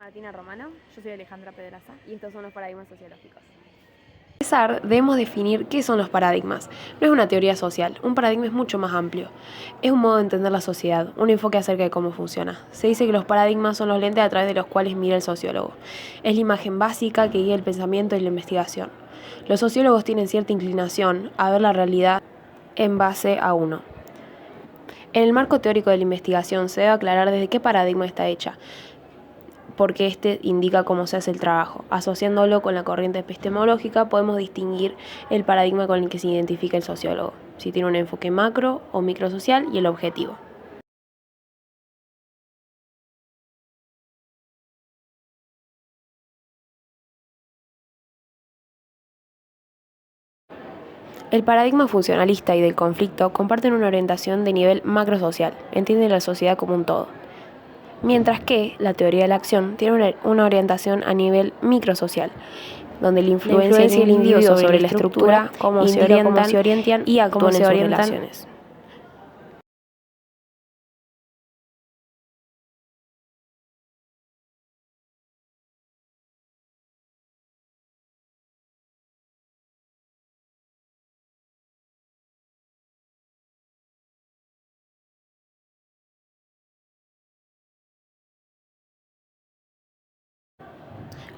Martina Romano, yo soy Alejandra Pedraza y estos son los paradigmas sociológicos. Para empezar, debemos definir qué son los paradigmas. No es una teoría social, un paradigma es mucho más amplio. Es un modo de entender la sociedad, un enfoque acerca de cómo funciona. Se dice que los paradigmas son los lentes a través de los cuales mira el sociólogo. Es la imagen básica que guía el pensamiento y la investigación. Los sociólogos tienen cierta inclinación a ver la realidad en base a uno. En el marco teórico de la investigación se debe aclarar desde qué paradigma está hecha, porque este indica cómo se hace el trabajo. Asociándolo con la corriente epistemológica podemos distinguir el paradigma con el que se identifica el sociólogo, si tiene un enfoque macro o microsocial y el objetivo. El paradigma funcionalista y del conflicto comparten una orientación de nivel macrosocial, entienden la sociedad como un todo. Mientras que la teoría de la acción tiene una orientación a nivel microsocial, donde la influencia del individuo sobre la estructura, cómo se orientan y actúan en sus relaciones.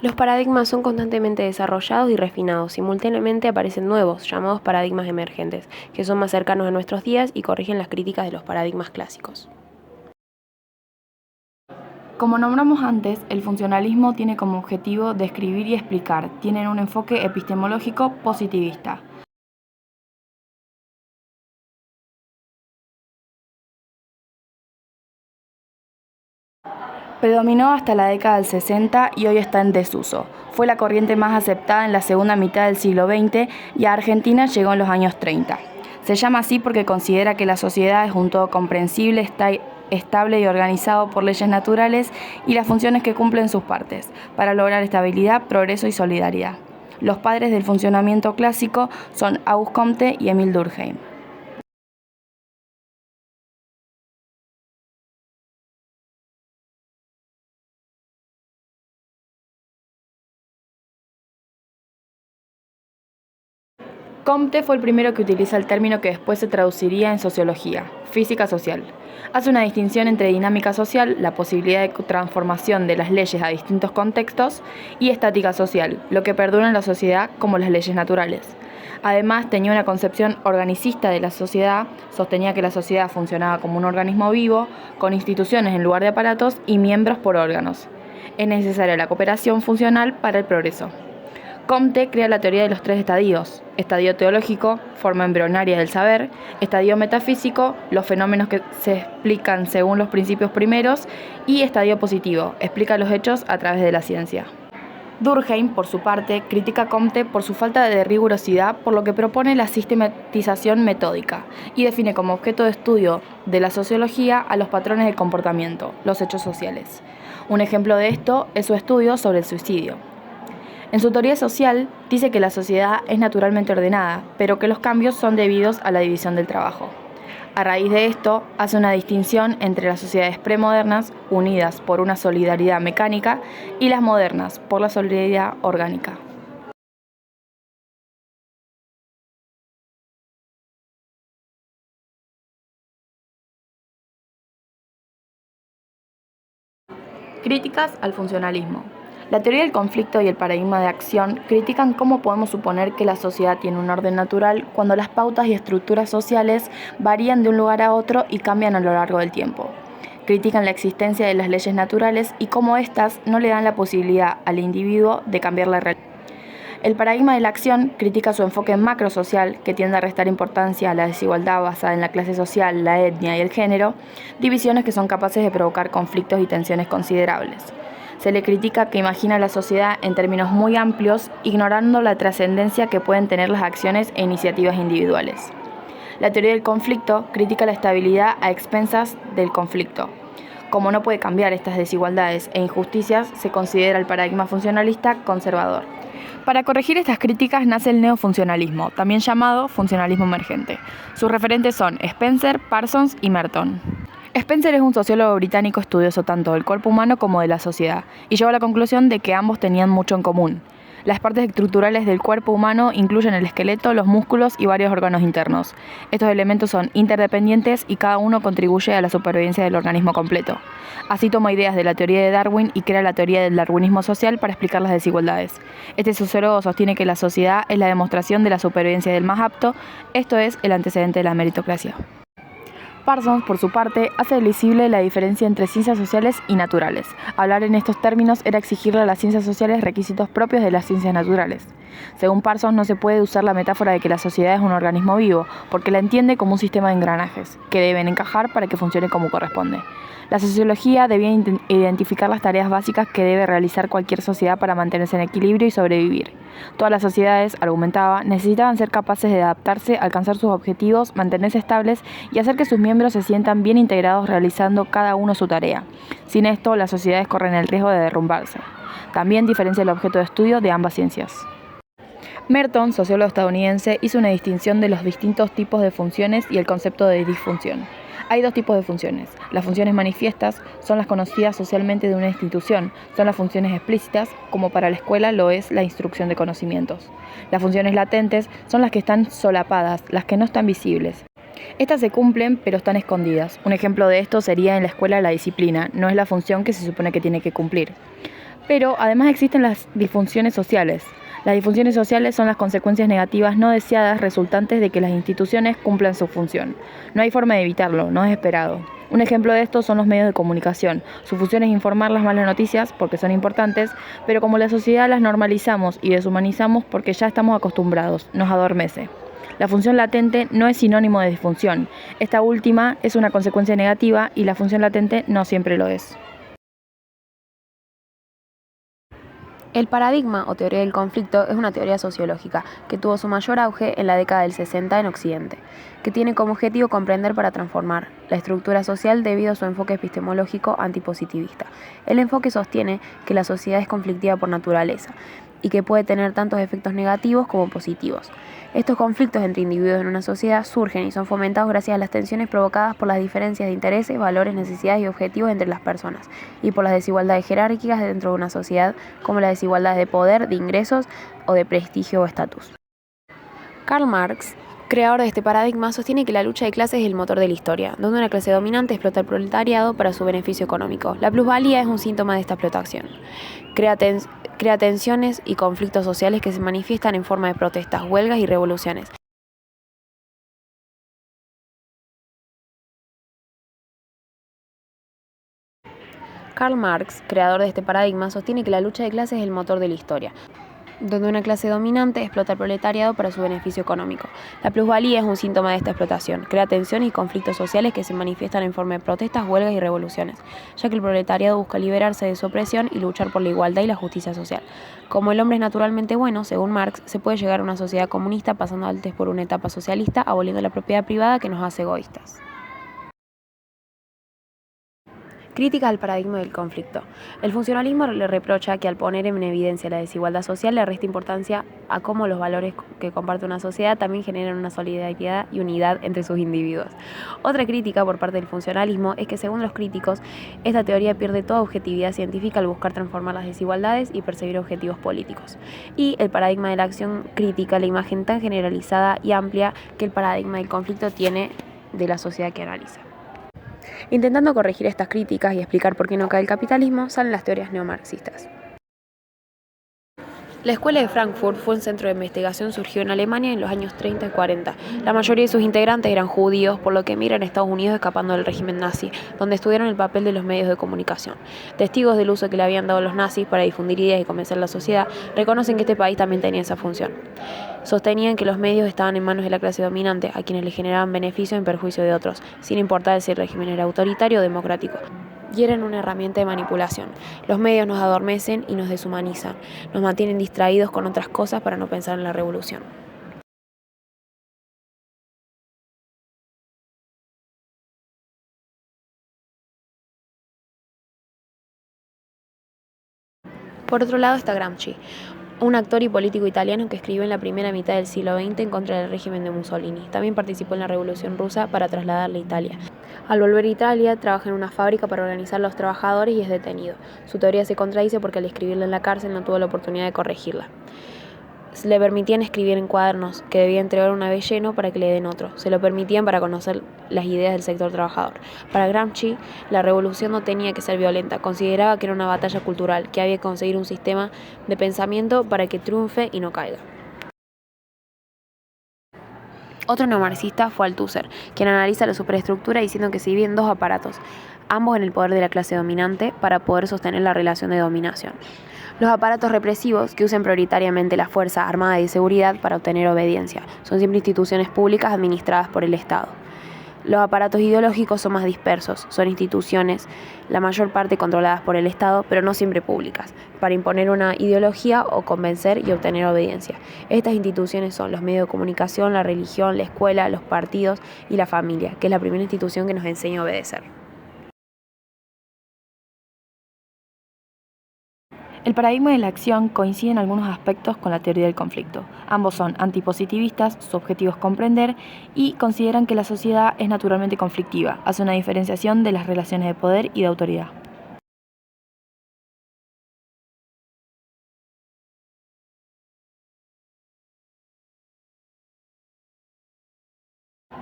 Los paradigmas son constantemente desarrollados y refinados. Simultáneamente aparecen nuevos, llamados paradigmas emergentes, que son más cercanos a nuestros días y corrigen las críticas de los paradigmas clásicos. Como nombramos antes, el funcionalismo tiene como objetivo describir y explicar, tienen un enfoque epistemológico positivista. Predominó hasta la década del 60 y hoy está en desuso. Fue la corriente más aceptada en la segunda mitad del siglo XX y a Argentina llegó en los años 30. Se llama así porque considera que la sociedad es un todo comprensible, estable y organizado por leyes naturales y las funciones que cumplen sus partes, para lograr estabilidad, progreso y solidaridad. Los padres del funcionamiento clásico son Auguste Comte y Émile Durkheim. Comte fue el primero que utiliza el término que después se traduciría en sociología, física social. Hace una distinción entre dinámica social, la posibilidad de transformación de las leyes a distintos contextos, y estática social, lo que perdura en la sociedad como las leyes naturales. Además, tenía una concepción organicista de la sociedad, sostenía que la sociedad funcionaba como un organismo vivo, con instituciones en lugar de aparatos y miembros por órganos. Es necesaria la cooperación funcional para el progreso. Comte crea la teoría de los tres estadios: estadio teológico, forma embrionaria del saber; estadio metafísico, los fenómenos que se explican según los principios primeros; y estadio positivo, explica los hechos a través de la ciencia. Durkheim, por su parte, critica a Comte por su falta de rigurosidad, por lo que propone la sistematización metódica y define como objeto de estudio de la sociología a los patrones de comportamiento, los hechos sociales. Un ejemplo de esto es su estudio sobre el suicidio. En su teoría social, dice que la sociedad es naturalmente ordenada, pero que los cambios son debidos a la división del trabajo. A raíz de esto, hace una distinción entre las sociedades premodernas, unidas por una solidaridad mecánica, y las modernas, por la solidaridad orgánica. Críticas al funcionalismo. La teoría del conflicto y el paradigma de acción critican cómo podemos suponer que la sociedad tiene un orden natural cuando las pautas y estructuras sociales varían de un lugar a otro y cambian a lo largo del tiempo. Critican la existencia de las leyes naturales y cómo éstas no le dan la posibilidad al individuo de cambiar la realidad. El paradigma de la acción critica su enfoque macrosocial, que tiende a restar importancia a la desigualdad basada en la clase social, la etnia y el género, divisiones que son capaces de provocar conflictos y tensiones considerables. Se le critica que imagina la sociedad en términos muy amplios, ignorando la trascendencia que pueden tener las acciones e iniciativas individuales. La teoría del conflicto critica la estabilidad a expensas del conflicto. Como no puede cambiar estas desigualdades e injusticias, se considera el paradigma funcionalista conservador. Para corregir estas críticas nace el neofuncionalismo, también llamado funcionalismo emergente. Sus referentes son Spencer, Parsons y Merton. Spencer es un sociólogo británico estudioso tanto del cuerpo humano como de la sociedad, y llegó a la conclusión de que ambos tenían mucho en común. Las partes estructurales del cuerpo humano incluyen el esqueleto, los músculos y varios órganos internos. Estos elementos son interdependientes y cada uno contribuye a la supervivencia del organismo completo. Así toma ideas de la teoría de Darwin y crea la teoría del darwinismo social para explicar las desigualdades. Este sociólogo sostiene que la sociedad es la demostración de la supervivencia del más apto, esto es, el antecedente de la meritocracia. Parsons, por su parte, hace visible la diferencia entre ciencias sociales y naturales. Hablar en estos términos era exigirle a las ciencias sociales requisitos propios de las ciencias naturales. Según Parsons, no se puede usar la metáfora de que la sociedad es un organismo vivo, porque la entiende como un sistema de engranajes, que deben encajar para que funcione como corresponde. La sociología debía identificar las tareas básicas que debe realizar cualquier sociedad para mantenerse en equilibrio y sobrevivir. Todas las sociedades, argumentaba, necesitaban ser capaces de adaptarse, alcanzar sus objetivos, mantenerse estables y hacer que sus miembros se sientan bien integrados realizando cada uno su tarea. Sin esto, las sociedades corren el riesgo de derrumbarse. También diferencia el objeto de estudio de ambas ciencias. Merton, sociólogo estadounidense, hizo una distinción de los distintos tipos de funciones y el concepto de disfunción. Hay dos tipos de funciones. Las funciones manifiestas son las conocidas socialmente de una institución. Son las funciones explícitas, como para la escuela lo es la instrucción de conocimientos. Las funciones latentes son las que están solapadas, las que no están visibles. Estas se cumplen, pero están escondidas. Un ejemplo de esto sería en la escuela la disciplina. No es la función que se supone que tiene que cumplir. Pero además existen las disfunciones sociales. Las disfunciones sociales son las consecuencias negativas no deseadas resultantes de que las instituciones cumplan su función. No hay forma de evitarlo, no es esperado. Un ejemplo de esto son los medios de comunicación. Su función es informar las malas noticias porque son importantes, pero como la sociedad las normalizamos y deshumanizamos porque ya estamos acostumbrados, nos adormece. La función latente no es sinónimo de disfunción. Esta última es una consecuencia negativa y la función latente no siempre lo es. El paradigma o teoría del conflicto es una teoría sociológica que tuvo su mayor auge en la década del 60 en Occidente, que tiene como objetivo comprender para transformar la estructura social debido a su enfoque epistemológico antipositivista. El enfoque sostiene que la sociedad es conflictiva por naturaleza y que puede tener tantos efectos negativos como positivos. Estos conflictos entre individuos en una sociedad surgen y son fomentados gracias a las tensiones provocadas por las diferencias de intereses, valores, necesidades y objetivos entre las personas, y por las desigualdades jerárquicas dentro de una sociedad, como las desigualdades de poder, de ingresos o de prestigio o estatus. Karl Marx, creador de este paradigma, sostiene que la lucha de clases es el motor de la historia, donde una clase dominante explota al proletariado para su beneficio económico. La plusvalía es un síntoma de esta explotación. Crea tensiones y conflictos sociales que se manifiestan en forma de protestas, huelgas y revoluciones. Karl Marx, creador de este paradigma, sostiene que la lucha de clases es el motor de la historia, donde una clase dominante explota al proletariado para su beneficio económico. La plusvalía es un síntoma de esta explotación. Crea tensiones y conflictos sociales que se manifiestan en forma de protestas, huelgas y revoluciones, ya que el proletariado busca liberarse de su opresión y luchar por la igualdad y la justicia social. Como el hombre es naturalmente bueno, según Marx, se puede llegar a una sociedad comunista pasando antes por una etapa socialista, aboliendo la propiedad privada que nos hace egoístas. Crítica al paradigma del conflicto. El funcionalismo le reprocha que al poner en evidencia la desigualdad social le resta importancia a cómo los valores que comparte una sociedad también generan una solidaridad y unidad entre sus individuos. Otra crítica por parte del funcionalismo es que, según los críticos, esta teoría pierde toda objetividad científica al buscar transformar las desigualdades y perseguir objetivos políticos. Y el paradigma de la acción critica la imagen tan generalizada y amplia que el paradigma del conflicto tiene de la sociedad que analiza. Intentando corregir estas críticas y explicar por qué no cae el capitalismo, salen las teorías neomarxistas. La Escuela de Frankfurt fue un centro de investigación surgido en Alemania en los años 30 y 40. La mayoría de sus integrantes eran judíos, por lo que emigran a Estados Unidos escapando del régimen nazi, donde estudiaron el papel de los medios de comunicación. Testigos del uso que le habían dado los nazis para difundir ideas y convencer a la sociedad, reconocen que este país también tenía esa función. Sostenían que los medios estaban en manos de la clase dominante, a quienes les generaban beneficio en perjuicio de otros, sin importar si el régimen era autoritario o democrático. Y eran una herramienta de manipulación. Los medios nos adormecen y nos deshumanizan, nos mantienen distraídos con otras cosas para no pensar en la revolución. Por otro lado está Gramsci, un actor y político italiano que escribió en la primera mitad del siglo XX en contra del régimen de Mussolini. También participó en la Revolución Rusa para trasladarle a Italia. Al volver a Italia, trabaja en una fábrica para organizar a los trabajadores y es detenido. Su teoría se contradice porque al escribirla en la cárcel no tuvo la oportunidad de corregirla. Le permitían escribir en cuadernos, que debía entregar una vez lleno para que le den otro. Se lo permitían para conocer las ideas del sector trabajador. Para Gramsci, la revolución no tenía que ser violenta. Consideraba que era una batalla cultural, que había que conseguir un sistema de pensamiento para que triunfe y no caiga. Otro neomarxista fue Althusser, quien analiza la superestructura diciendo que se dividen dos aparatos, ambos en el poder de la clase dominante, para poder sostener la relación de dominación. Los aparatos represivos, que usan prioritariamente la fuerza armada y de seguridad para obtener obediencia, son siempre instituciones públicas administradas por el Estado. Los aparatos ideológicos son más dispersos, son instituciones, la mayor parte controladas por el Estado, pero no siempre públicas, para imponer una ideología o convencer y obtener obediencia. Estas instituciones son los medios de comunicación, la religión, la escuela, los partidos y la familia, que es la primera institución que nos enseña a obedecer. El paradigma de la acción coincide en algunos aspectos con la teoría del conflicto. Ambos son antipositivistas, su objetivo es comprender y consideran que la sociedad es naturalmente conflictiva, hace una diferenciación de las relaciones de poder y de autoridad.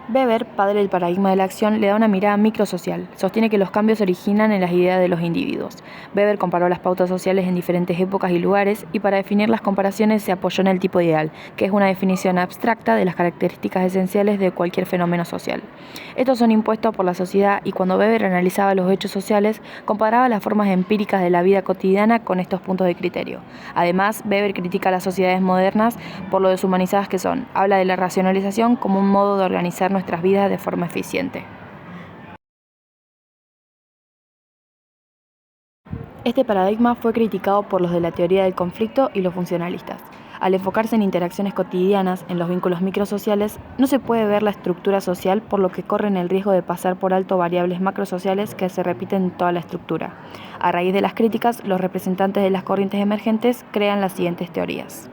Weber, padre del paradigma de la acción, le da una mirada microsocial. Sostiene que los cambios se originan en las ideas de los individuos. Weber comparó las pautas sociales en diferentes épocas y lugares y para definir las comparaciones se apoyó en el tipo ideal, que es una definición abstracta de las características esenciales de cualquier fenómeno social. Estos son impuestos por la sociedad y cuando Weber analizaba los hechos sociales, comparaba las formas empíricas de la vida cotidiana con estos puntos de criterio. Además, Weber critica a las sociedades modernas por lo deshumanizadas que son. Habla de la racionalización como un modo de organizar nuestras vidas de forma eficiente. Este paradigma fue criticado por los de la teoría del conflicto y los funcionalistas. Al enfocarse en interacciones cotidianas, en los vínculos microsociales, no se puede ver la estructura social, por lo que corren el riesgo de pasar por alto variables macrosociales que se repiten en toda la estructura. A raíz de las críticas, los representantes de las corrientes emergentes crean las siguientes teorías.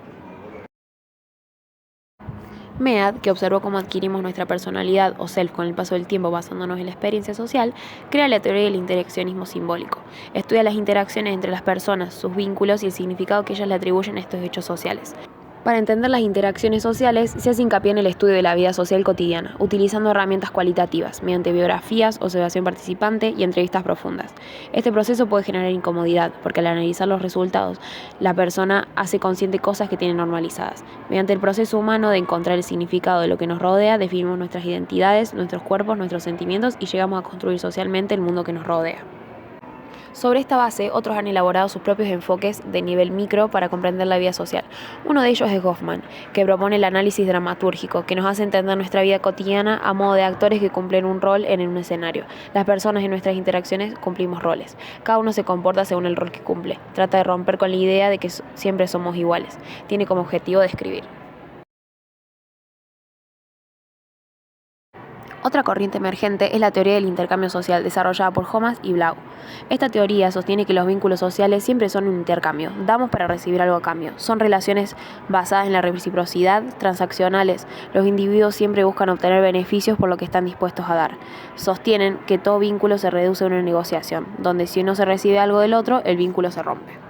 Mead, que observó cómo adquirimos nuestra personalidad o self con el paso del tiempo basándonos en la experiencia social, crea la teoría del interaccionismo simbólico. Estudia las interacciones entre las personas, sus vínculos y el significado que ellas le atribuyen a estos hechos sociales. Para entender las interacciones sociales, se hace hincapié en el estudio de la vida social cotidiana, utilizando herramientas cualitativas, mediante biografías, observación participante y entrevistas profundas. Este proceso puede generar incomodidad, porque al analizar los resultados, la persona hace consciente cosas que tiene normalizadas. Mediante el proceso humano de encontrar el significado de lo que nos rodea, definimos nuestras identidades, nuestros cuerpos, nuestros sentimientos y llegamos a construir socialmente el mundo que nos rodea. Sobre esta base, otros han elaborado sus propios enfoques de nivel micro para comprender la vida social. Uno de ellos es Goffman, que propone el análisis dramatúrgico, que nos hace entender nuestra vida cotidiana a modo de actores que cumplen un rol en un escenario. Las personas en nuestras interacciones cumplimos roles. Cada uno se comporta según el rol que cumple. Trata de romper con la idea de que siempre somos iguales. Tiene como objetivo describir. Otra corriente emergente es la teoría del intercambio social, desarrollada por Homas y Blau. Esta teoría sostiene que los vínculos sociales siempre son un intercambio, damos para recibir algo a cambio. Son relaciones basadas en la reciprocidad, transaccionales. Los individuos siempre buscan obtener beneficios por lo que están dispuestos a dar. Sostienen que todo vínculo se reduce a una negociación, donde si no se recibe algo del otro, el vínculo se rompe.